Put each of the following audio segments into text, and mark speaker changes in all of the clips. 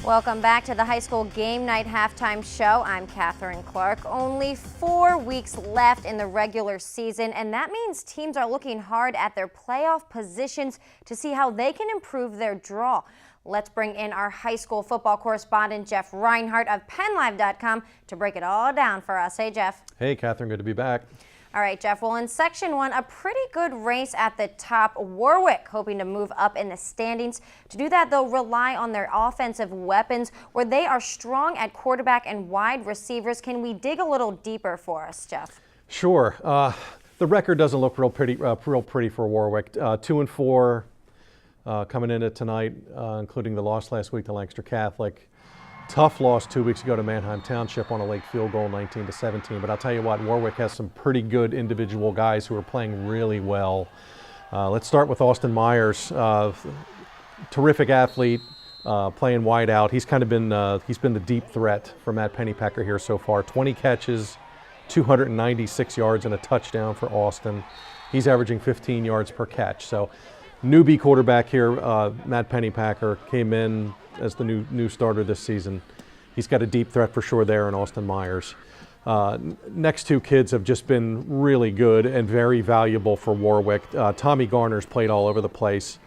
Speaker 1: Welcome back to the high school game night halftime show. I'm Catherine Clark. Only 4 weeks left in the regular season, and that means teams are looking hard at their playoff positions to see how they can improve their draw. Let's bring in our high school football correspondent, Jeff Reinhart of PennLive.com, to break it all down for us. Hey, Jeff.
Speaker 2: Hey, Catherine. Good to be back.
Speaker 1: All right, Jeff. Well, in Section 1, a pretty good race at the top. Warwick hoping to move up in the standings. To do that, they'll rely on their offensive weapons, where they are strong at quarterback and wide receivers. Can we dig a little deeper for us, Jeff?
Speaker 2: Sure. The record doesn't look real pretty for Warwick. 2-4 coming into tonight, including the loss last week to Lancaster Catholic. Tough loss 2 weeks ago to Manheim Township on a late field goal, 19-17. But I'll tell you what, Warwick has some pretty good individual guys who are playing really well. Let's start with Austin Myers, terrific athlete, playing wide out. He's kind of been he's been the deep threat for Matt Pennypacker here so far. 20 catches, 296 yards and a touchdown for Austin. He's averaging 15 yards per catch. So newbie quarterback here, Matt Pennypacker, came in as the new starter this season. He's got a deep threat for sure there in Austin Myers. Next two kids have just been really good and very valuable for Warwick. Tommy Garner's played all over the place.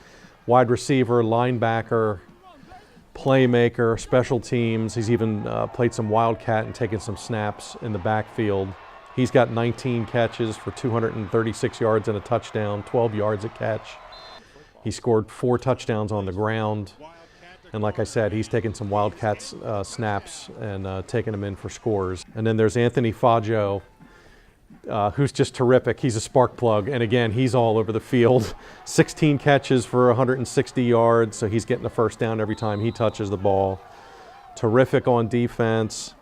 Speaker 2: Wide receiver, linebacker, playmaker, special teams. He's even played some wildcat and taken some snaps in the backfield. He's got 19 catches for 236 yards and a touchdown, 12 yards a catch. He scored 4 touchdowns on the ground. And like I said, he's taken some Wildcats snaps and taken them in for scores. And then there's Anthony Faggio, who's just terrific. He's a spark plug. And again, he's all over the field. 16 catches for 160 yards, so he's getting a first down every time he touches the ball. Terrific on defense.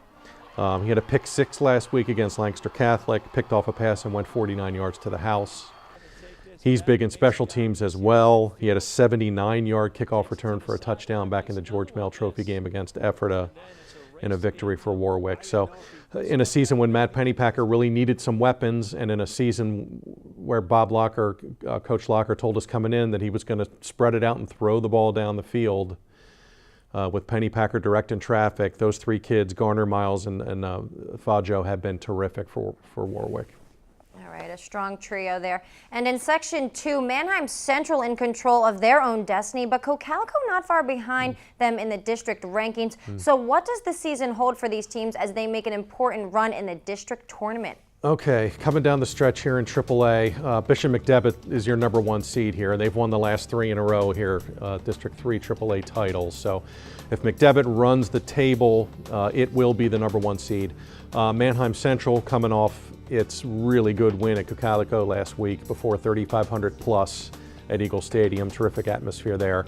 Speaker 2: He had a pick 6 last week against Lancaster Catholic, picked off a pass and went 49 yards to the house. He's big in special teams as well. He had a 79-yard kickoff return for a touchdown back in the George Mell Trophy game against Ephrata in a victory for Warwick. So in a season when Matt Pennypacker really needed some weapons, and in a season where Bob Locker, Coach Locker, told us coming in that he was going to spread it out and throw the ball down the field, with Pennypacker directing traffic, those 3 kids, Garner, Miles, and Faggio, have been terrific for Warwick.
Speaker 1: All right, a strong trio there. And in Section 2, Manheim Central in control of their own destiny, but Cocalico not far behind them in the district rankings. So what does the season hold for these teams as they make an important run in the district tournament?
Speaker 2: Okay, coming down the stretch here in AAA, Bishop McDevitt is your #1 seed here. They've won the last 3 in a row here, District 3 AAA titles. So if McDevitt runs the table, it will be the #1 seed. Manheim Central coming off its really good win at Cocalico last week before 3,500 plus at Eagle Stadium. Terrific atmosphere there.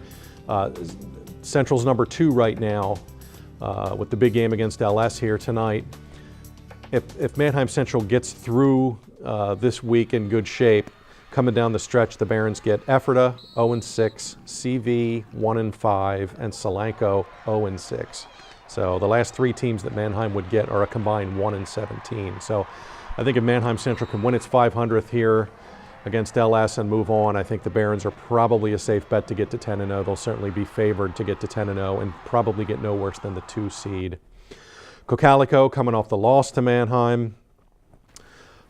Speaker 2: Central's #2 right now with the big game against LS here tonight. If Manheim Central gets through this week in good shape, coming down the stretch, the Barons get Ephrata 0-6, CV 1-5, and Solanco 0-6. So the last 3 teams that Manheim would get are a combined 1-17. So I think if Manheim Central can win its 500th here against LS and move on, I think the Barons are probably a safe bet to get to 10-0. They'll certainly be favored to get to 10-0 and probably get no worse than the 2 seed. Cocalico coming off the loss to Manheim.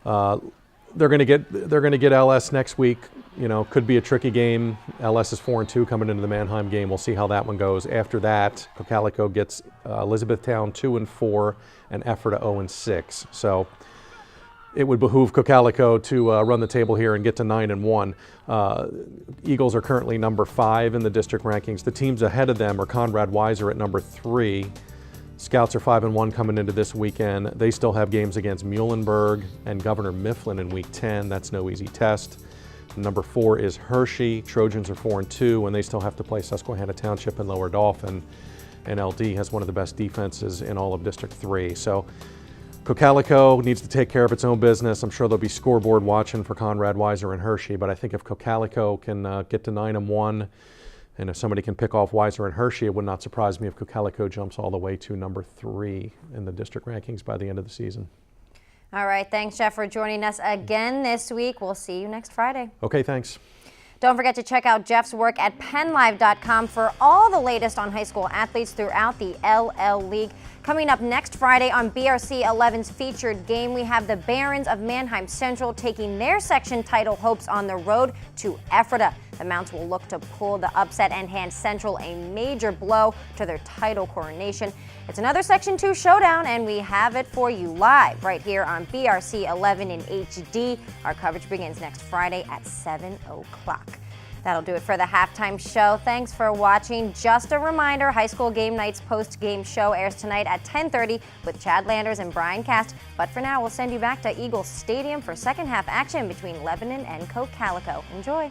Speaker 2: They're going to get LS next week. You know, could be a tricky game. LS is 4-2 coming into the Manheim game. We'll see how that one goes. After that, Cocalico gets Elizabethtown 2-4 and Ephrata 0-6. So it would behoove Cocalico to run the table here and get to 9-1. Eagles are currently #5 in the district rankings. The teams ahead of them are Conrad Weiser at #3. Scouts are 5-1 coming into this weekend. They still have games against Muhlenberg and Governor Mifflin in Week 10. That's no easy test. #4 is Hershey. Trojans are 4-2, and they still have to play Susquehanna Township and Lower Dauphin. And LD has one of the best defenses in all of District 3. So Cocalico needs to take care of its own business. I'm sure there'll be scoreboard watching for Conrad Weiser and Hershey, but I think if Cocalico can get to 9-1, and if somebody can pick off Weiser and Hershey, it would not surprise me if Cocalico jumps all the way to #3 in the district rankings by the end of the season.
Speaker 1: All right, thanks, Jeff, for joining us again this week. We'll see you next Friday.
Speaker 2: Okay, thanks.
Speaker 1: Don't forget to check out Jeff's work at PennLive.com for all the latest on high school athletes throughout the LL League. Coming up next Friday on BRC 11's featured game, we have the Barons of Mannheim Central taking their section title hopes on the road to Ephrata. The Mounts will look to pull the upset and hand Central a major blow to their title coronation. It's another Section 2 showdown, and we have it for you live right here on BRC 11 in HD. Our coverage begins next Friday at 7 o'clock. That'll do it for the halftime show. Thanks for watching. Just a reminder, High School Game Night's post-game show airs tonight at 10:30 with Chad Landers and Brian Cast. But for now, we'll send you back to Eagles Stadium for second half action between Lebanon and Coke Calico. Enjoy.